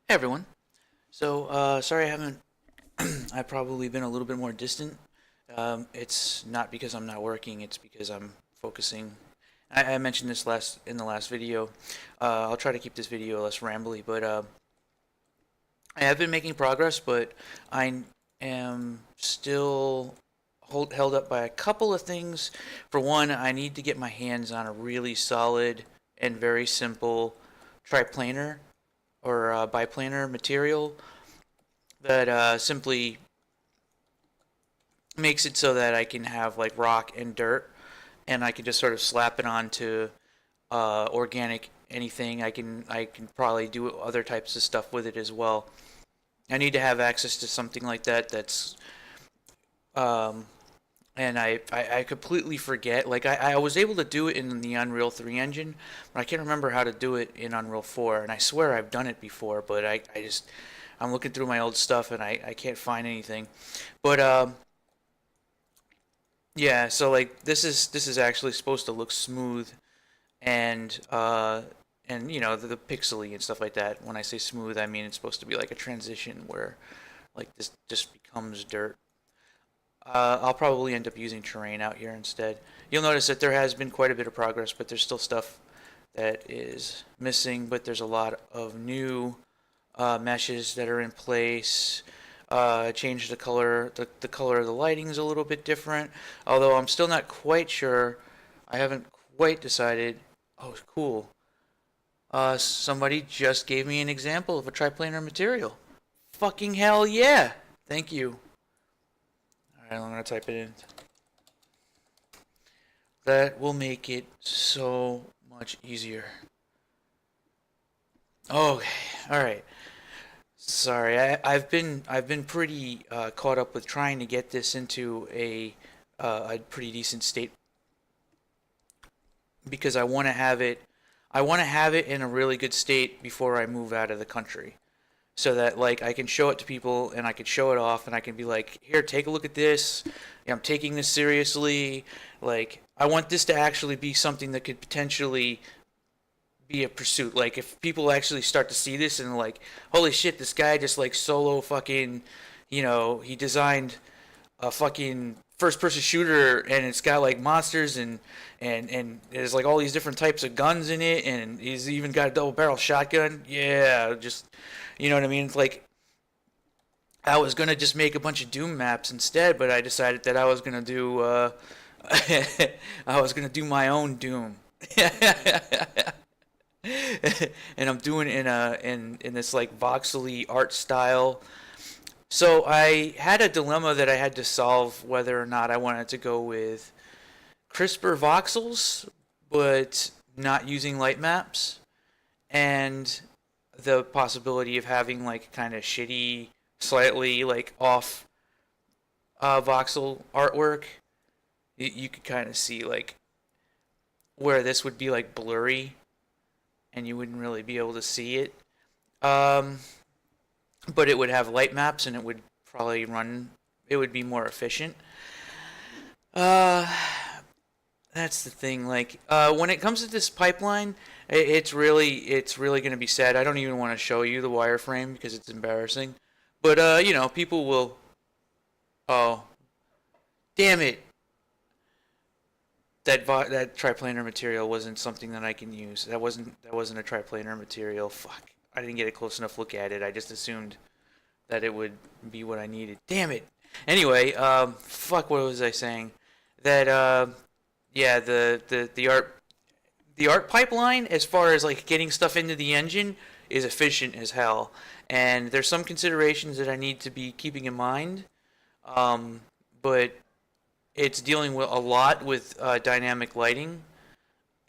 Hey everyone. Sorry I haven't. I've probably been a little bit more distant. It's not because I'm not working. It's because I'm focusing. I mentioned this last in the last video. I'll try to keep this video less rambly, but I have been making progress, but I am still held up by a couple of things. For one, I need to get my hands on a really solid and very simple triplanar or biplanar material that simply makes it so that I can have like rock and dirt, and I can just sort of slap it onto organic anything. I can probably do other types of stuff with it as well. I need to have access to something like that. Um, and I completely forget. Like I was able to do it in the Unreal 3 engine, but I can't remember how to do it in Unreal 4. And I swear I've done it before, but I'm looking through my old stuff and I can't find anything. But yeah, so like this is actually supposed to look smooth and the pixely and stuff like that. When I say smooth, I mean it's supposed to be like a transition where like this just becomes dirt. I'll probably end up using terrain out here instead. You'll notice that there has been quite a bit of progress, but there's still stuff that is missing. But there's a lot of new meshes that are in place. Change the color. The color of the lighting is a little bit different. Although I'm still not quite sure. I haven't quite decided. Oh, cool. Somebody just gave me an example of a triplanar material. Fucking hell yeah! Thank you. Alright, I'm gonna type it in. That will make it so much easier. Okay, alright. Sorry, I've been pretty caught up with trying to get this into a pretty decent state because I want to have it in a really good state before I move out of the country. So that like I can show it to people and I can show it off and I can be like, here, take a look at this. Yeah, I'm taking this seriously. Like I want this to actually be something that could potentially be a pursuit. Like if people actually start to see this and like, holy shit, this guy just like solo fucking, he designed a fucking first person shooter and it's got like monsters and there's like all these different types of guns in it and he's even got a double barrel shotgun. Yeah, just what I mean? It's like I was gonna just make a bunch of Doom maps instead, but I decided that I was gonna do I was gonna do my own Doom. And I'm doing it in this like voxely art style. So I had a dilemma that I had to solve whether or not I wanted to go with crisper voxels, but not using light maps, and the possibility of having like kind of shitty, slightly like off voxel artwork. You could kind of see like where this would be like blurry, and you wouldn't really be able to see it. Um, but it would have light maps, and it would probably run. It would be more efficient. Uh, that's the thing. Like when it comes to this pipeline, it's really going to be sad. I don't even want to show you the wireframe because it's embarrassing. But people will. Oh, damn it! That triplanar material wasn't something that I can use. That wasn't a triplanar material. Fuck! I didn't get a close enough look at it. I just assumed that it would be what I needed. Damn it! Anyway, fuck. What was I saying? That yeah, the art pipeline as far as like getting stuff into the engine is efficient as hell, and there's some considerations that I need to be keeping in mind. But it's dealing with a lot with dynamic lighting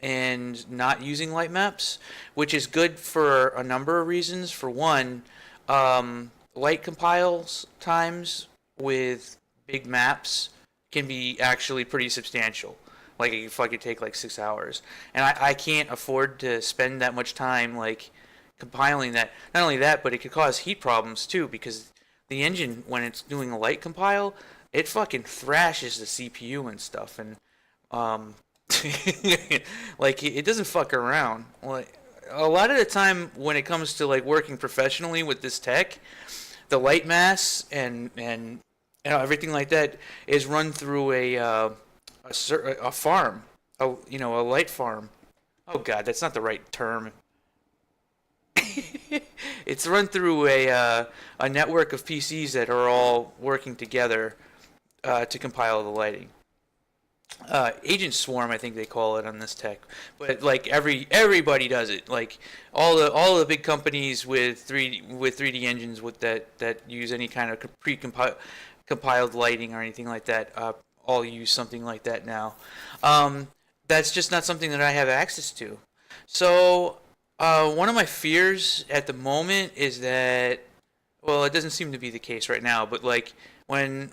and not using light maps, which is good for a number of reasons. For one, light compiles times with big maps can be actually pretty substantial. Like it could take like 6 hours, and I can't afford to spend that much time like compiling that. Not only that, but it could cause heat problems too because the engine when it's doing a light compile, it fucking thrashes the CPU and stuff, and um, like it doesn't fuck around. Like a lot of the time when it comes to like working professionally with this tech, the light mass and everything like that is run through a farm, a light farm. Oh God, that's not the right term. It's run through a network of PCs that are all working together to compile the lighting. Agent Swarm, I think they call it on this tech, but like everybody does it. Like all the big companies with 3D engines that use any kind of compiled lighting or anything like that, all use something like that now. That's just not something that I have access to. So one of my fears at the moment is that, well, it doesn't seem to be the case right now, but like when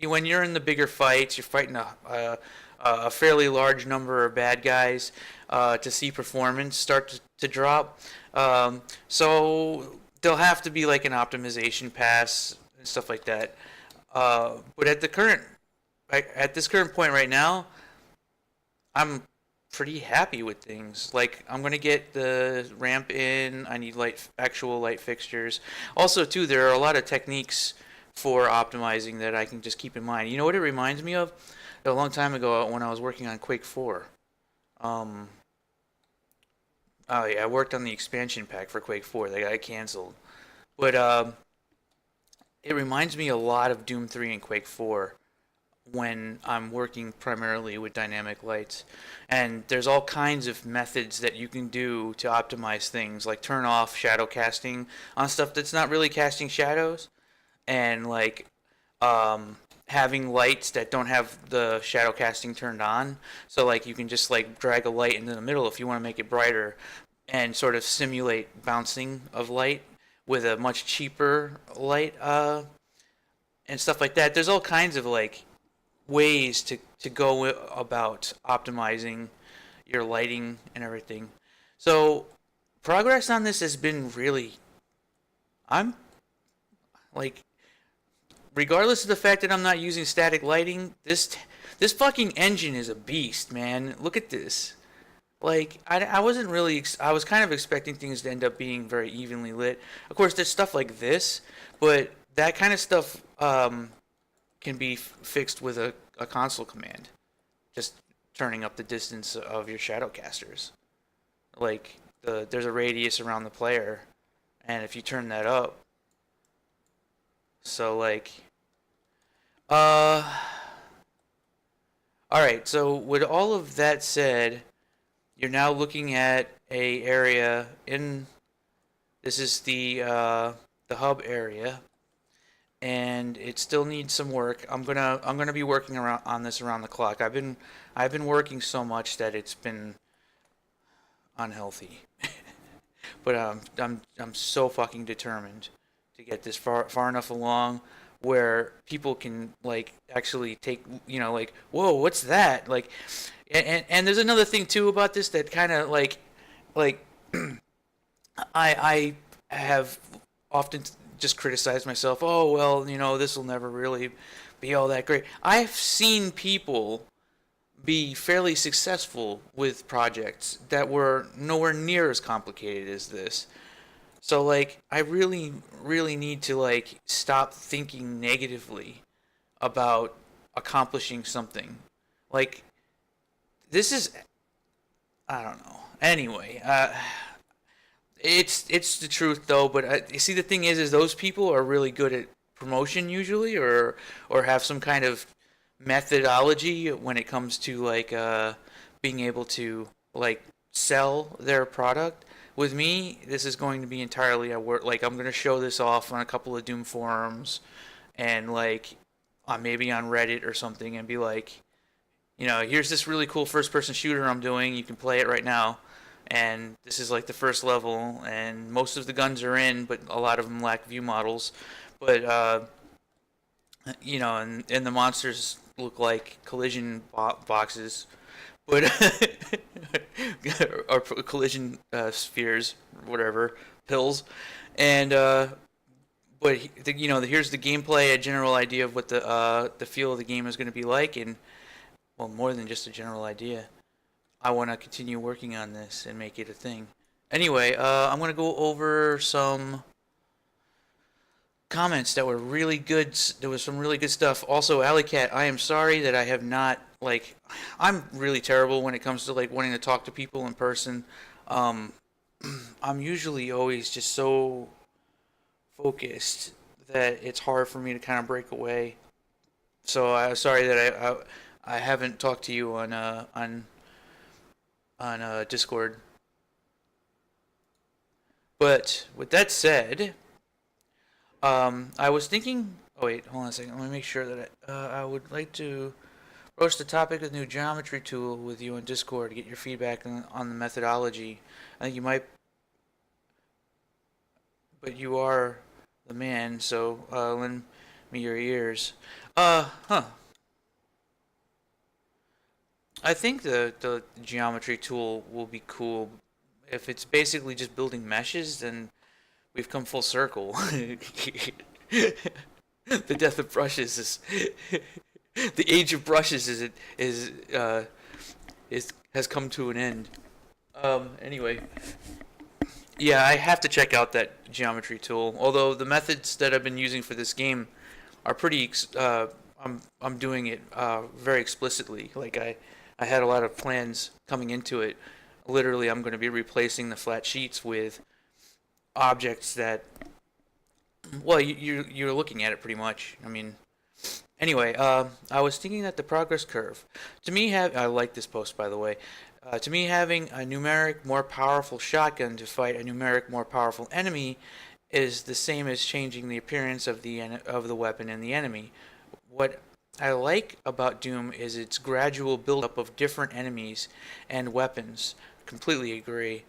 when you're in the bigger fights, you're fighting a fairly large number of bad guys to see performance start to drop. So there'll have to be like an optimization pass and stuff like that. But at this current point right now, I'm pretty happy with things. Like I'm gonna get the ramp in. I need actual light fixtures. Also, too, there are a lot of techniques for optimizing that I can just keep in mind. You know what it reminds me of? A long time ago when I was working on Quake 4. Um, oh yeah, I worked on the expansion pack for Quake 4. They got canceled. But it reminds me a lot of Doom 3 and Quake 4 when I'm working primarily with dynamic lights. And there's all kinds of methods that you can do to optimize things, like turn off shadow casting on stuff that's not really casting shadows, and like having lights that don't have the shadow casting turned on. So like you can just like drag a light into the middle if you want to make it brighter and sort of simulate bouncing of light with a much cheaper light and stuff like that. There's all kinds of like ways to go about optimizing your lighting and everything. So progress on this has been really, I'm like, regardless of the fact that I'm not using static lighting, this fucking engine is a beast, man. Look at this. Like I wasn't really I was kind of expecting things to end up being very evenly lit. Of course, there's stuff like this, but that kind of stuff can be fixed with a console command, just turning up the distance of your shadow casters. Like there's a radius around the player, and if you turn that up, so like, uh, all right. So with all of that said, you're now looking at a area in. This is the hub area, and it still needs some work. I'm gonna be working around on this around the clock. I've been working so much that it's been unhealthy. But I'm so fucking determined to get this far enough along where people can like actually take, like, whoa, what's that, like, and there's another thing too about this that kind of like I have often just criticized myself. Oh well, this will never really be all that great. I've seen people be fairly successful with projects that were nowhere near as complicated as this. So like I really really need to like stop thinking negatively about accomplishing something. Like this is, I don't know. Anyway, it's the truth though. But you see, the thing is those people are really good at promotion usually, or have some kind of methodology when it comes to like being able to like sell their product. With me, this is going to be entirely a work. Like I'm going to show this off on a couple of Doom forums, and like maybe on Reddit or something, and be like, here's this really cool first-person shooter I'm doing. You can play it right now, and this is like the first level, and most of the guns are in, but a lot of them lack view models. But and the monsters look like collision boxes, but or collision spheres, whatever, pills, and but here's the gameplay, a general idea of what the feel of the game is going to be like, and well, more than just a general idea. I want to continue working on this and make it a thing, Anyway, I'm gonna go over some comments that were really good. There was some really good stuff. Also, Alley Cat, I am sorry that I have not like. I'm really terrible when it comes to like wanting to talk to people in person. Um, I'm usually always just so focused that it's hard for me to kind of break away. So I'm sorry that I haven't talked to you on Discord. But with that said, I was thinking. Oh wait, hold on a second. Let me make sure that I would like to broach the topic of the new geometry tool with you on Discord to get your feedback on the methodology. I think you might, but you are the man, so lend me your ears. Huh. I think the geometry tool will be cool. If it's basically just building meshes, then we've come full circle. The death of brushes is the age of brushes is has come to an end. Anyway, yeah, I have to check out that geometry tool. Although the methods that I've been using for this game are pretty, I'm doing it very explicitly. Like I had a lot of plans coming into it. Literally, I'm going to be replacing the flat sheets with objects that, well, you're looking at it pretty much. I mean, anyway, I was thinking that the progress curve, to me, I like this post by the way. To me, having a numeric more powerful shotgun to fight a numeric more powerful enemy is the same as changing the appearance of the weapon and the enemy. What I like about Doom is its gradual buildup of different enemies and weapons. Completely agree.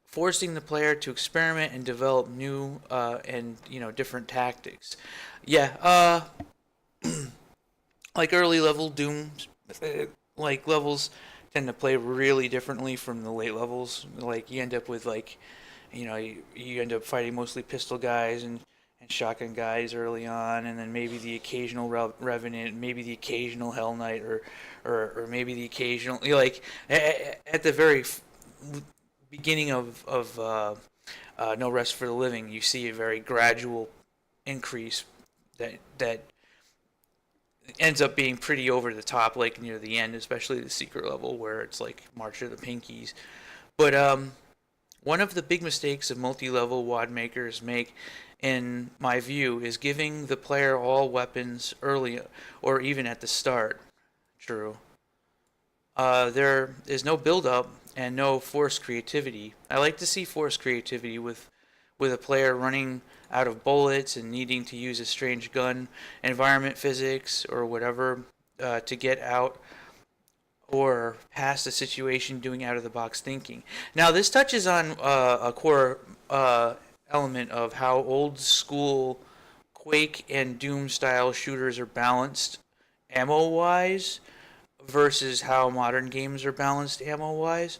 Forcing the player to experiment and develop new and different tactics. Yeah, like early level Doom, like levels tend to play really differently from the late levels. Like you end up with like, you end up fighting mostly pistol guys and shotgun guys early on, and then maybe the occasional revenant, maybe the occasional Hell Knight, or maybe the occasional like at the very beginning of No Rest for the Living, you see a very gradual increase that ends up being pretty over the top, like near the end, especially the secret level where it's like March of the Pinkies. But one of the big mistakes of multi-level WAD makers make, in my view, is giving the player all weapons early or even at the start. True. There is no build-up and no forced creativity. I like to see forced creativity with a player running out of bullets and needing to use a strange gun, environment physics, or whatever to get out or past the situation doing out of the box thinking. Now, this touches on a core element of how old school Quake and Doom style shooters are balanced ammo wise versus how modern games are balanced ammo wise.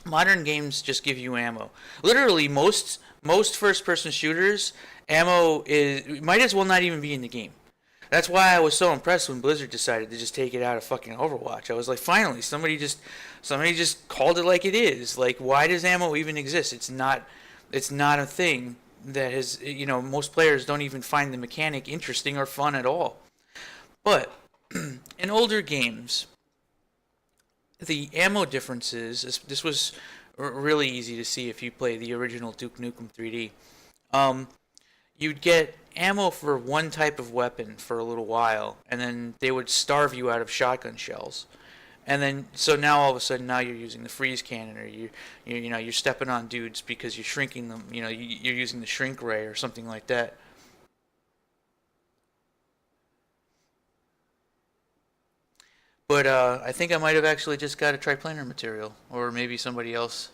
Modern games just give you ammo. Literally, most first person shooters, ammo is might as well not even be in the game. That's why I was so impressed when Blizzard decided to just take it out of fucking Overwatch. I was like, finally, somebody just called it like it is. Like, why does ammo even exist? It's not a thing that has, most players don't even find the mechanic interesting or fun at all. But in older games, the ammo differences, this was really easy to see if you play the original Duke Nukem 3D. Um, you'd get ammo for one type of weapon for a little while, and then they would starve you out of shotgun shells. And then, so now all of a sudden, now you're using the freeze cannon, or you're stepping on dudes because you're shrinking them. You're using the shrink ray or something like that. But I think I might have actually just got a triplanar material, or maybe somebody else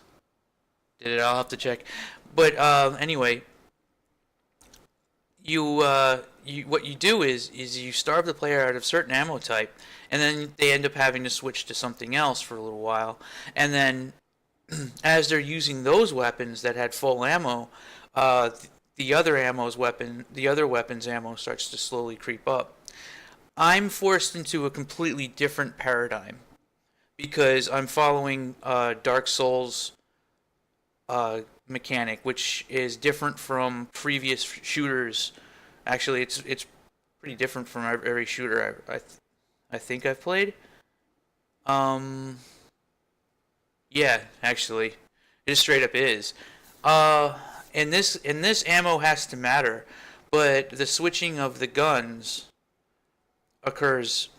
did it. I'll have to check. But anyway, what you do is you starve the player out of certain ammo type, and then they end up having to switch to something else for a little while, and then as they're using those weapons that had full ammo, uh, the other weapons ammo starts to slowly creep up. I'm forced into a completely different paradigm because I'm following Dark Souls mechanic, which is different from previous shooters. Actually, it's pretty different from every shooter I think I've played. Um, yeah, actually, it straight up is. Uh, and this ammo has to matter, but the switching of the guns occurs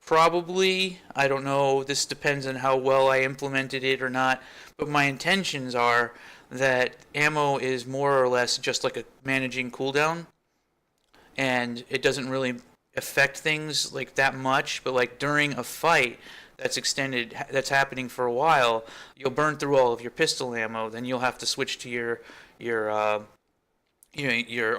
probably. I don't know. This depends on how well I implemented it or not. But my intentions are that ammo is more or less just like a managing cooldown, and it doesn't really affect things like that much. But like during a fight that's extended, that's happening for a while, you'll burn through all of your pistol ammo. Then you'll have to switch to your your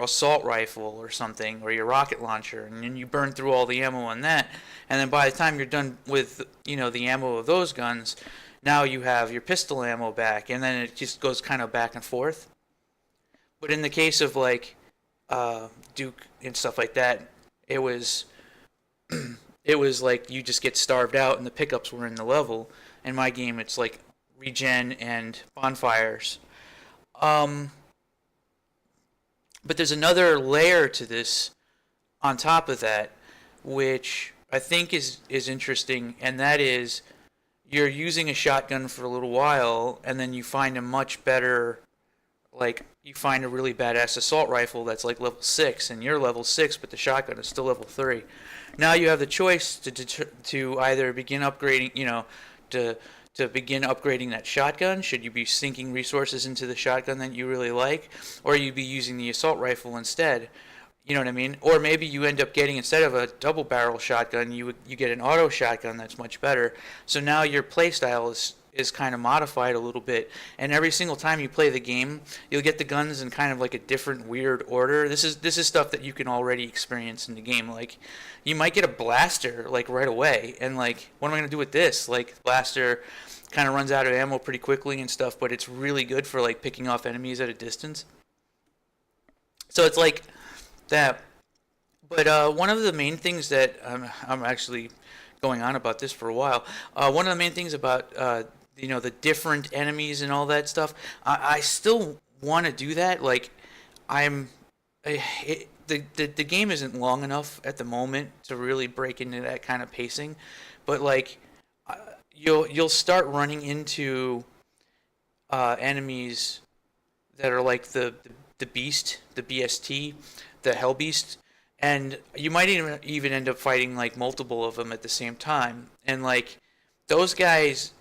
assault rifle or something, or your rocket launcher, and then you burn through all the ammo on that. And then by the time you're done with the ammo of those guns, now you have your pistol ammo back, and then it just goes kind of back and forth. But in the case of like Duke and stuff like that, it was it was like you just get starved out, and the pickups were in the level. In my game, it's like regen and bonfires. Um, but there's another layer to this on top of that, which I think is interesting, and that is you're using a shotgun for a little while, and then you find a much better, like you find a really badass assault rifle that's like level 6, and you're level 6, but the shotgun is still level 3. Now you have the choice to either begin upgrading, to begin upgrading that shotgun. Should you be sinking resources into the shotgun that you really like, or you be using the assault rifle instead? You know what I mean? Or maybe you end up getting, instead of a double barrel shotgun, you get an auto shotgun that's much better. So now your playstyle is kind of modified a little bit, and every single time you play the game, you'll get the guns in kind of like a different weird order. This is stuff that you can already experience in the game. Like you might get a blaster like right away, and like what am I gonna do with this? Like blaster kind of runs out of ammo pretty quickly and stuff, but it's really good for like picking off enemies at a distance. So it's like that. But one of the main things that I'm actually going on about this for a while. One of the main things about the different enemies and all that stuff, I still want to do that. Like I'm, the game isn't long enough at the moment to really break into that kind of pacing, but like you'll start running into enemies that are like the beast, the BST, the Hell Beast, and you might even end up fighting like multiple of them at the same time. And like those guys,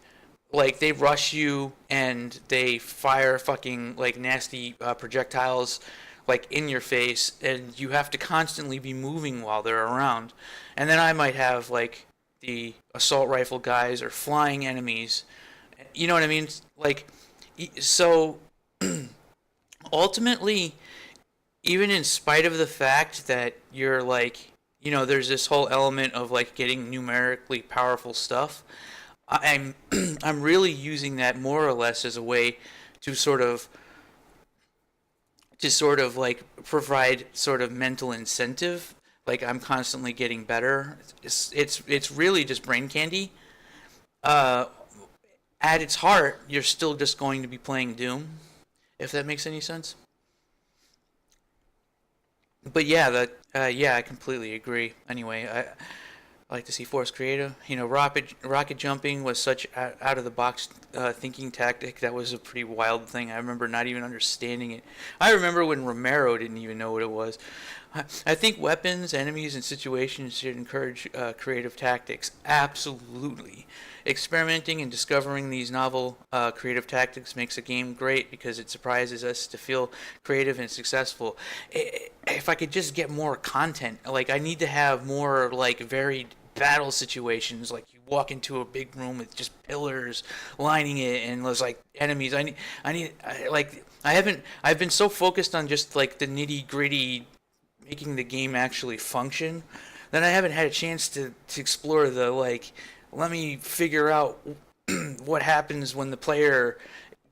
like they rush you and they fire fucking like nasty projectiles like in your face, and you have to constantly be moving while they're around. And then I might have like the assault rifle guys or flying enemies. You know what I mean? Like so ultimately, even in spite of the fact that you're like, there's this whole element of like getting numerically powerful stuff, I'm I'm really using that more or less as a way to sort of like provide sort of mental incentive. Like I'm constantly getting better. It's really just brain candy. Uh, at its heart, you're still just going to be playing Doom, if that makes any sense. But yeah, I completely agree. Anyway, I like to see Force creative. Rocket jumping was such out of the box thinking tactic. That was a pretty wild thing. I remember not even understanding it. I remember when Romero didn't even know what it was. I think weapons, enemies, and situations should encourage creative tactics. Absolutely. Experimenting and discovering these novel creative tactics makes a game great because it surprises us to feel creative and successful. If I could just get more content, like I need to have more like varied battle situations. Like you walk into a big room with just pillars lining it, and there's like enemies. I've been so focused on just like the nitty gritty making the game actually function, then I haven't had a chance to explore the like, let me figure out what happens when the player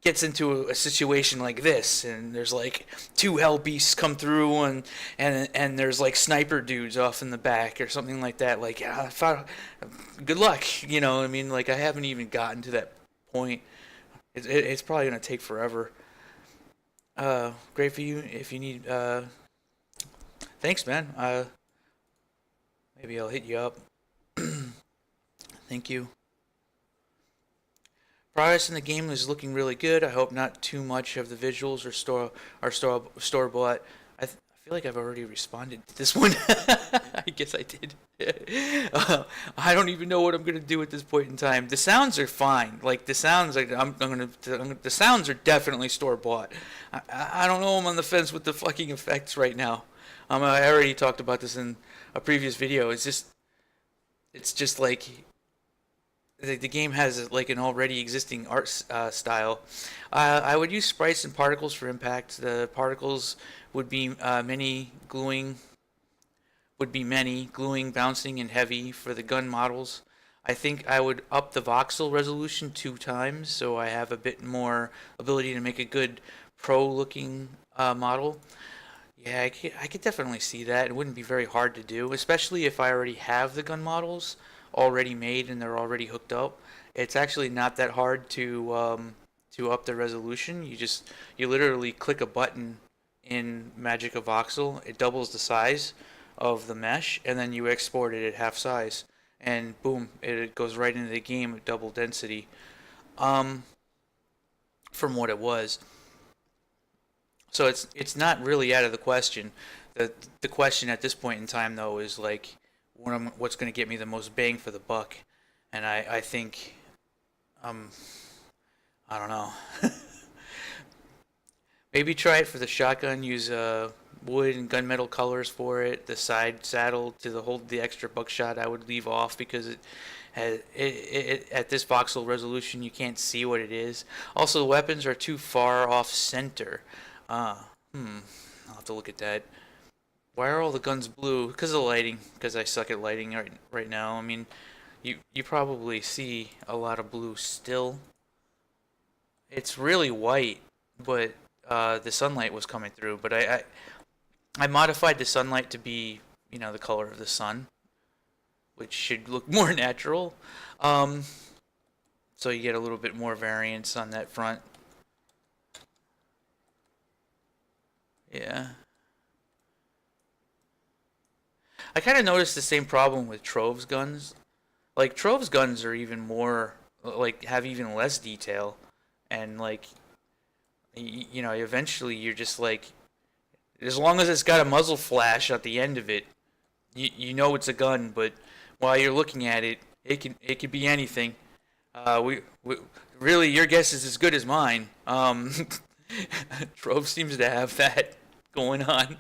gets into a situation like this, and there's like two hell beasts come through, and there's like sniper dudes off in the back or something like that. Like, I thought, good luck, I mean, like I haven't even gotten to that point. It's probably gonna take forever. Great for you if you need. Thanks, man. Maybe I'll hit you up. Thank you. Progress in the game is looking really good. I hope not too much of the visuals store bought. I feel like I've already responded to this one. I guess I did. I don't even know what I'm gonna do at this point in time. The sounds are fine. Like the sounds, like the sounds are definitely store bought. I don't know. I'm on the fence with the fucking effects right now. I already talked about this in a previous video. It's just like the game has like an already existing art style. I would use sprites and particles for impact. The particles would be many, gluing, bouncing, and heavy for the gun models. I think I would up the voxel resolution 2 times so I have a bit more ability to make a good pro-looking model. Yeah, I could definitely see that. It wouldn't be very hard to do, especially if I already have the gun models already made and they're already hooked up. It's actually not that hard to up the resolution. You literally click a button in Magic of Voxel. It doubles the size of the mesh, and then you export it at half size, and boom, it goes right into the game at double density. Um, from what it was. So it's not really out of the question. The question at this point in time though is like what's going to get me the most bang for the buck, and I think um I don't know. Maybe try it for the shotgun. Use wood and gunmetal colors for it. The side saddle to hold the extra buckshot I would leave off because it has at this voxel resolution you can't see what it is. Also, the weapons are too far off center. Uh, I'll have to look at that. Why are all the guns blue? Because of the lighting. Because I suck at lighting right now. I mean, you probably see a lot of blue still. It's really white, but the sunlight was coming through. But I modified the sunlight to be, the color of the sun, which should look more natural. Um, so you get a little bit more variance on that front. Yeah. I kind of noticed the same problem with Trove's guns. Like Trove's guns are even more like have even less detail, and like eventually you're just like, as long as it's got a muzzle flash at the end of it, you know it's a gun. But while you're looking at it, it could be anything. We really your guess is as good as mine. Trove seems to have that going on.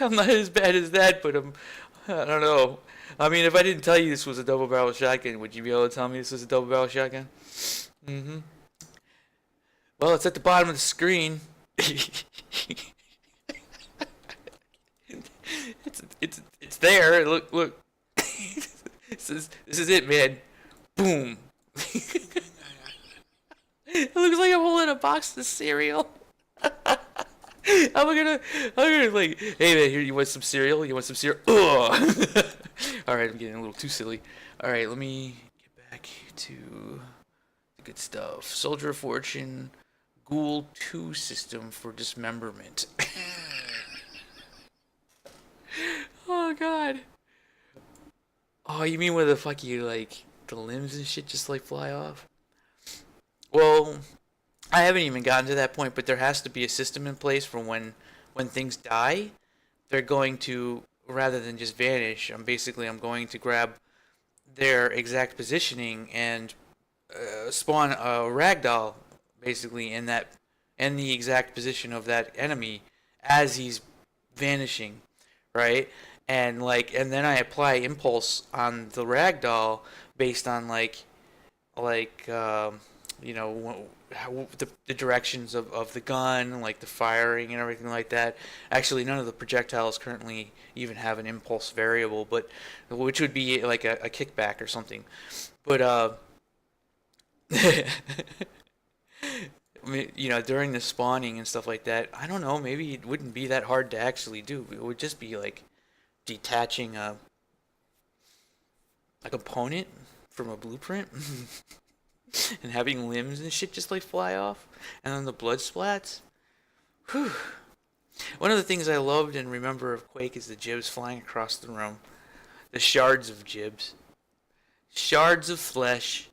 I'm not as bad as that, but I don't know. I mean, if I didn't tell you this was a double barrel shotgun, would you be able to tell me this was a double barrel shotgun? Mm-hmm. Well, it's at the bottom of the screen. It's there. Look. This is it, man. Boom. It looks like I'm holding a box of cereal. I'm gonna like, hey man, here, you want some cereal? You want some cereal? Ugh. All right, I'm getting a little too silly. All right, let me get back to the good stuff. Soldier of Fortune, Ghoul 2 system for dismemberment. Oh god. Oh, you mean where the fuck you like the limbs and shit just like fly off? Well, I haven't even gotten to that point, but there has to be a system in place for when things die, they're going to, rather than just vanish, I'm going to grab their exact positioning and spawn a ragdoll basically in the exact position of that enemy as he's vanishing, right? And then I apply impulse on the ragdoll based on like how the directions of the gun, like the firing and everything like that. Actually, none of the projectiles currently even have an impulse variable, but which would be like a kickback or something. But I mean, during the spawning and stuff like that, I don't know. Maybe it wouldn't be that hard to actually do. It would just be like detaching a component from a blueprint. and having limbs and shit just like fly off, and then the blood splats. Whew. One of the things I loved and remember of Quake is the gibs flying across the room. The shards of gibs. Shards of flesh.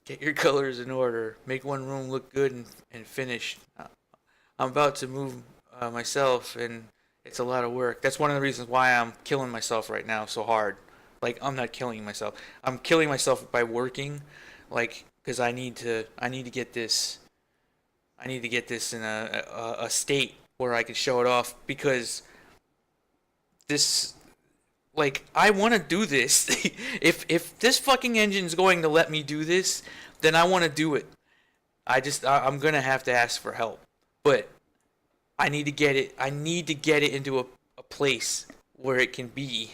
Get your colors in order. Make one room look good and finished. I'm about to move myself, and it's a lot of work. That's one of the reasons why I'm killing myself right now so hard. Like, I'm not killing myself. I'm killing myself by working, like, because I need to get this. I need to get this in a state where I can show it off because this, like, I want to do this. If this fucking engine's going to let me do this, then I want to do it. I'm gonna have to ask for help, but I need to get it. I need to get it into a place where it can be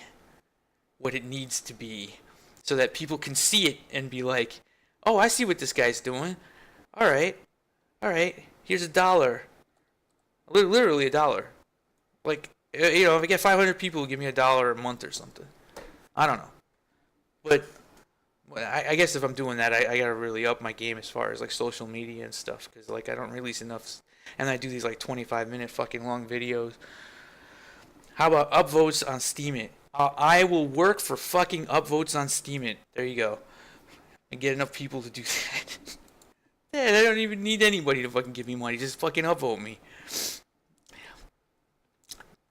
what it needs to be, so that people can see it and be like, "Oh, I see what this guy's doing. All right, all right. Here's $1. Literally $1. Like, if I get 500 people who give me $1 a month or something, I don't know. But I guess if I'm doing that, I gotta really up my game as far as like social media and stuff, because like I don't release enough, and I do these like 25-minute fucking long videos. How about upvotes on Steemit? I will work for fucking upvotes on Steemit. There you go. And get enough people to do that. Yeah, I don't even need anybody to fucking give me money. Just fucking upvote me.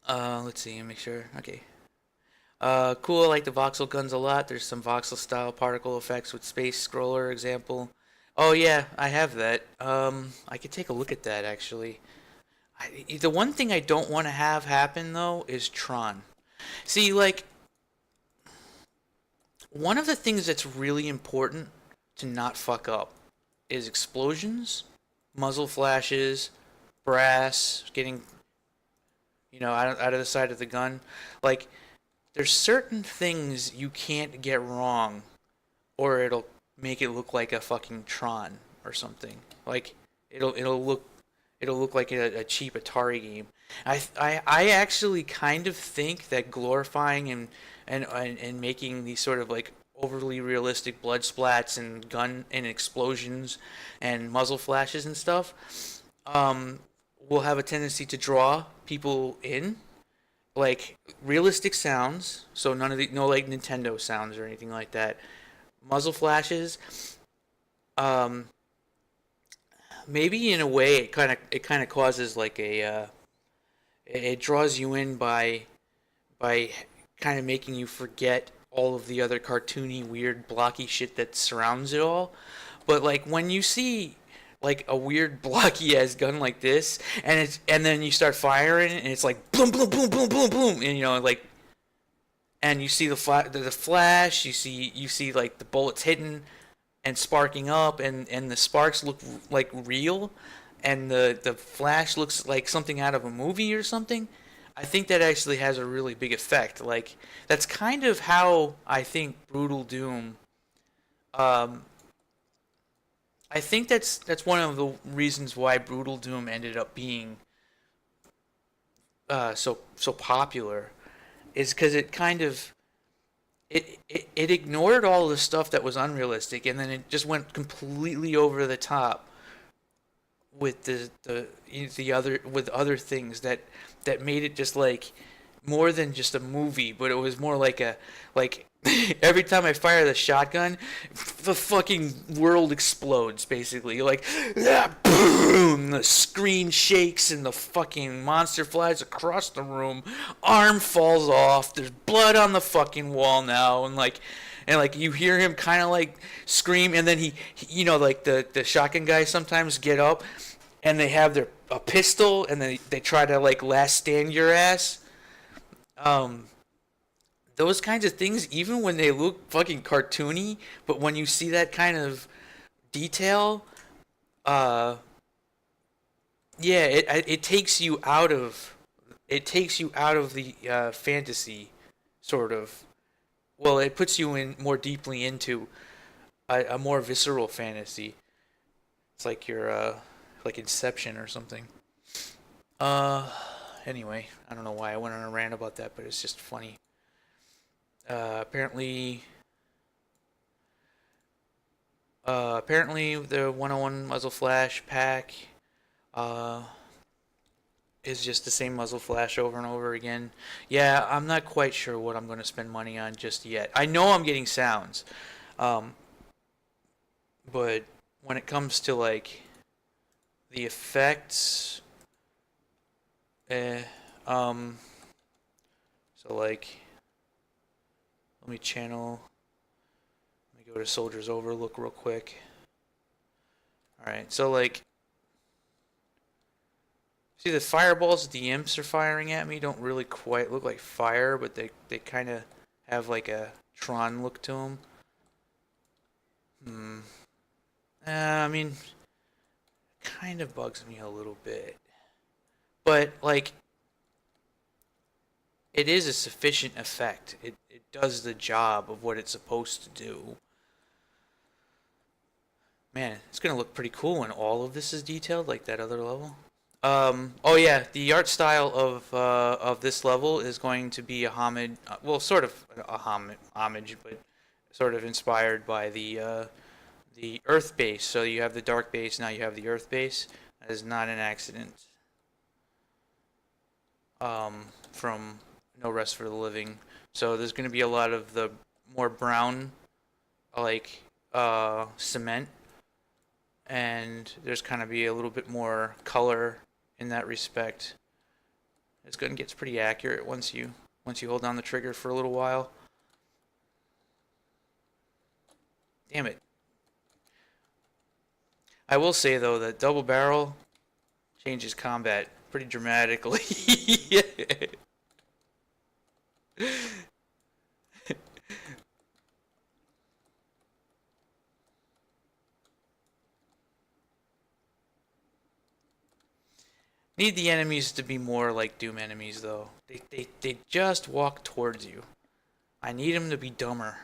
Let's see, make sure. Okay. Cool, I like the voxel guns a lot. There's some voxel style particle effects with space scroller example. Oh yeah, I have that. I could take a look at that actually. The one thing I don't want to have happen though is Tron. See, like, one of the things that's really important to not fuck up is explosions, muzzle flashes, brass getting, out of the side of the gun. Like, there's certain things you can't get wrong, or it'll make it look like a fucking Tron or something. Like, it'll look like a cheap Atari game. I actually kind of think that glorifying and making these sort of like overly realistic blood splats and gun and explosions and muzzle flashes and stuff will have a tendency to draw people in. Like realistic sounds, so no like Nintendo sounds or anything like that. Muzzle flashes, maybe in a way it kind of causes like it draws you in by kind of making you forget all of the other cartoony weird blocky shit that surrounds it all. But like when you see like a weird blocky ass gun like this and then you start firing and it's like boom boom boom boom boom boom, and like, and you see the flash, you see like the bullets hitting and sparking up, and the sparks look like real, and the flash looks like something out of a movie or something. I think that actually has a really big effect. Like, that's kind of how I think Brutal Doom. I think that's one of the reasons why Brutal Doom ended up being so popular, is because it kind of it ignored all the stuff that was unrealistic, and then it just went completely over the top with the other things that made it just like more than just a movie, but it was more like every time I fire the shotgun, the fucking world explodes basically. Like, ah, boom, the screen shakes and the fucking monster flies across the room, arm falls off, there's blood on the fucking wall now, and like you hear him kind of like scream, and then he like the shotgun guys sometimes get up and they have a pistol, and then they try to like last stand your ass. Those kinds of things, even when they look fucking cartoony, but when you see that kind of detail, yeah, it takes you out of the fantasy, sort of. Well, it puts you in more deeply into a more visceral fantasy. It's like you're like Inception or something. Anyway, I don't know why I went on a rant about that, but it's just funny. Apparently, Apparently the 101 muzzle flash pack uh, is just the same muzzle flash over and over again. Yeah, I'm not quite sure what I'm going to spend money on just yet. I know I'm getting sounds, um, but when it comes to like the effects, eh, um, so like let me channel. Let me go to Soldier's Overlook real quick. All right, so like see the fireballs that the imps are firing at me don't really quite look like fire, but they kind of have like a Tron look to them. Hmm. I mean, kind of bugs me a little bit, but like it is a sufficient effect. It does the job of what it's supposed to do. Man, it's gonna look pretty cool when all of this is detailed like that other level. Oh yeah, the art style of this level is going to be a homage, well, sort of a homage, but sort of inspired by the Earth base. So you have the dark base, now you have the Earth base. That is not an accident. From No Rest for the Living. So there's going to be a lot of the more brown, like cement, and there's kind of be a little bit more color in that respect. This gun gets pretty accurate once you hold down the trigger for a little while. Damn it. I will say though that double barrel changes combat pretty dramatically. Need the enemies to be more like Doom enemies though. They just walk towards you. I need them to be dumber.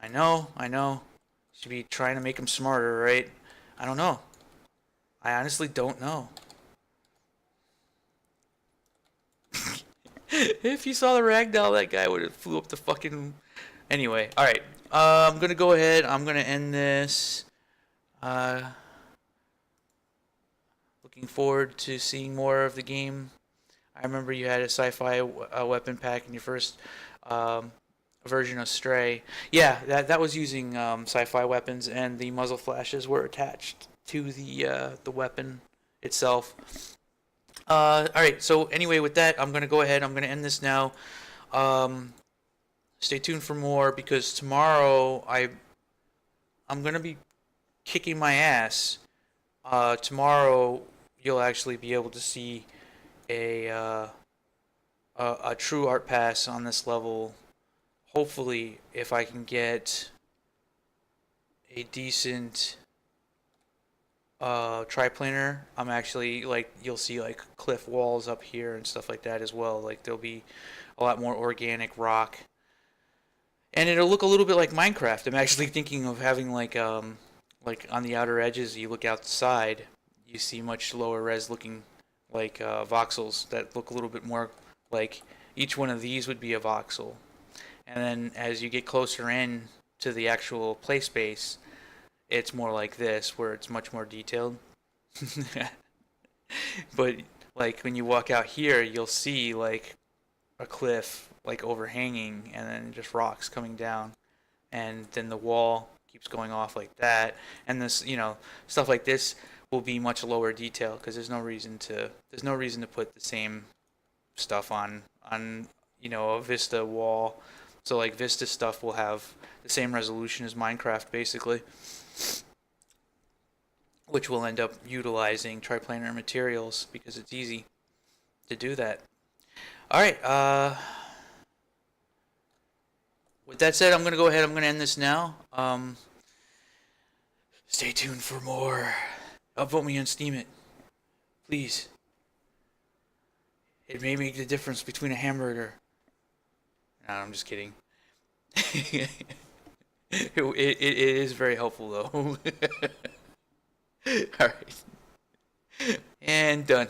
I know. Should be trying to make them smarter, right? I don't know. I honestly don't know. If you saw the ragdoll, that guy would have flew up the fucking. Anyway, all right. I'm gonna go ahead. I'm gonna end this. Uh, Looking forward to seeing more of the game. I remember you had a sci-fi weapon pack in your first um, version of Stray. Yeah, that was using sci-fi weapons, and the muzzle flashes were attached to the weapon itself. All right. So anyway, with that, I'm gonna go ahead. I'm gonna end this now. Um, Stay tuned for more because tomorrow I'm gonna be kicking my ass. Tomorrow you'll actually be able to see a a true art pass on this level. Hopefully, if I can get a decent triplanar, I'm actually like you'll see like cliff walls up here and stuff like that as well. Like there'll be a lot more organic rock, and it'll look a little bit like Minecraft. I'm actually thinking of having like on the outer edges, you look outside, you see much lower res looking like voxels that look a little bit more like each one of these would be a voxel. And then as you get closer in to the actual play space, it's more like this, where it's much more detailed. But like when you walk out here, you'll see like a cliff like overhanging and then just rocks coming down. And then the wall keeps going off like that. And this, stuff like this will be much lower detail because there's no reason to put the same stuff on a Vista wall. So like Vista stuff will have the same resolution as Minecraft basically, which will end up utilizing triplanar materials because it's easy to do that. All right. With that said, I'm gonna go ahead. I'm gonna end this now. Stay tuned for more. Upvote me on Steemit, please. It may make the difference between a hamburger. No, I'm just kidding. It is very helpful though. All right, and done.